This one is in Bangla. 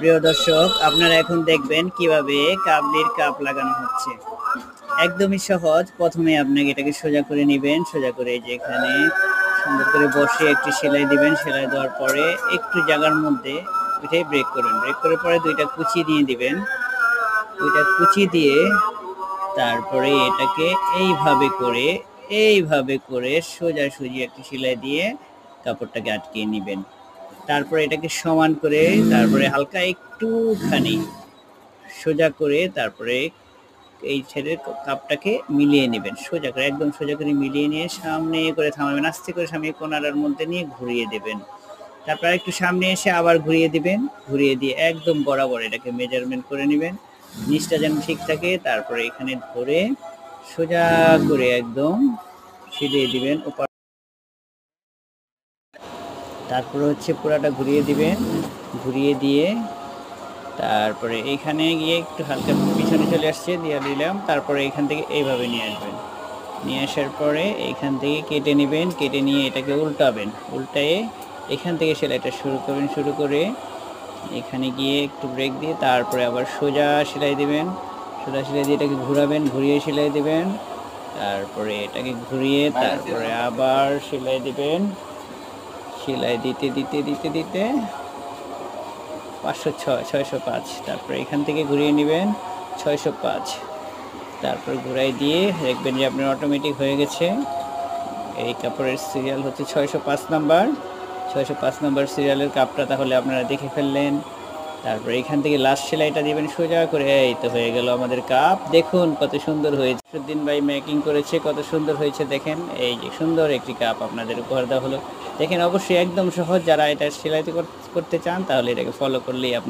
প্রিয় দর্শক, আপনারা এখন দেখবেন কিভাবে কাবলির কাপ লাগানো হচ্ছে। একদমই সহজ। প্রথমে আপনাকে এটাকে সোজা করে নেবেন, সোজা করে এই যে এখানে সুন্দর করে বসে একটি সেলাই দিবেন। সেলাই দেওয়ার পরে একটু জায়গার মধ্যে এটাই ব্রেক করবেন। ব্রেক করার পরে দুইটা কুচি দিয়ে দিবেন। দুইটা কুচি দিয়ে তারপরে এটাকে এইভাবে করে সোজাসুজি একটি সেলাই দিয়ে কাপড়টাকে আটকিয়ে নেবেন। তারপরে এটাকে সমান করে তারপরে হালকা একটুখানি সোজা করে তারপরে এই ছেলের কাপটাকে মিলিয়ে নেবেন। সোজা করে একদম সোজা করে মিলিয়ে নিয়ে সামনে করে থামাবেন। আস্তে করে সামনে কোণার মধ্যে নিয়ে ঘুরিয়ে দেবেন। তারপর একটু সামনে এসে আবার ঘুরিয়ে দিবেন। ঘুরিয়ে দিয়ে একদম বরাবর এটাকে মেজারমেন্ট করে নেবেন। নিচটা যেন ঠিক থাকে। তারপরে এখানে ধরে সোজা করে একদম সিলিয়ে দিবেন। তারপরে হচ্ছে পুরাটা ঘুরিয়ে দিবেন। ঘুরিয়ে দিয়ে তারপরে এইখানে গিয়ে একটু হালকা পিছনে চলে আসছে দিয়ে দিলাম। তারপরে এখান থেকে এইভাবে নিয়ে আসবেন। নিয়ে আসার পরে এইখান থেকে কেটে নেবেন। কেটে নিয়ে এটাকে উল্টাবেন। উল্টায়ে এখান থেকে সেলাইটা শুরু করবেন। শুরু করে এখানে গিয়ে একটু ব্রেক দিয়ে তারপরে আবার সোজা সেলাই দিবেন। সোজা সেলাই দিয়ে এটাকে ঘুরাবেন। ঘুরিয়ে সেলাই দিবেন। তারপরে এটাকে ঘুরিয়ে তারপরে আবার সেলাই দিবেন। সেলাই দিতে দিতে দিতে দিতে 506 605। তারপরে এখান থেকে ঘুরিয়ে নেবেন 605। তারপর ঘুরাই দিয়ে দেখবেন যে আপনার অটোমেটিক হয়ে গেছে। এই কাপড়ের সিরিয়াল হচ্ছে 605 নাম্বার। 605 নাম্বার সিরিয়ালের কাপটা তাহলে আপনারা দেখে ফেললেন। তারপরে এখান থেকে লাস্ট সেলাইটা দিবেন সোজা করে। এই তো হয়ে গেল আমাদের কাপ। দেখুন কত সুন্দর হয়েছে। সুদ্দিন ভাই মেকিং করেছে, কত সুন্দর হয়েছে দেখেন। এই যে সুন্দর একটি কাপ আপনাদের উপহার দেওয়া হলো। দেখেন অবশ্যই একদম সহজ। যারা এটা সেলাই করতে চান তাহলে এটাকে ফলো করলেই আপনি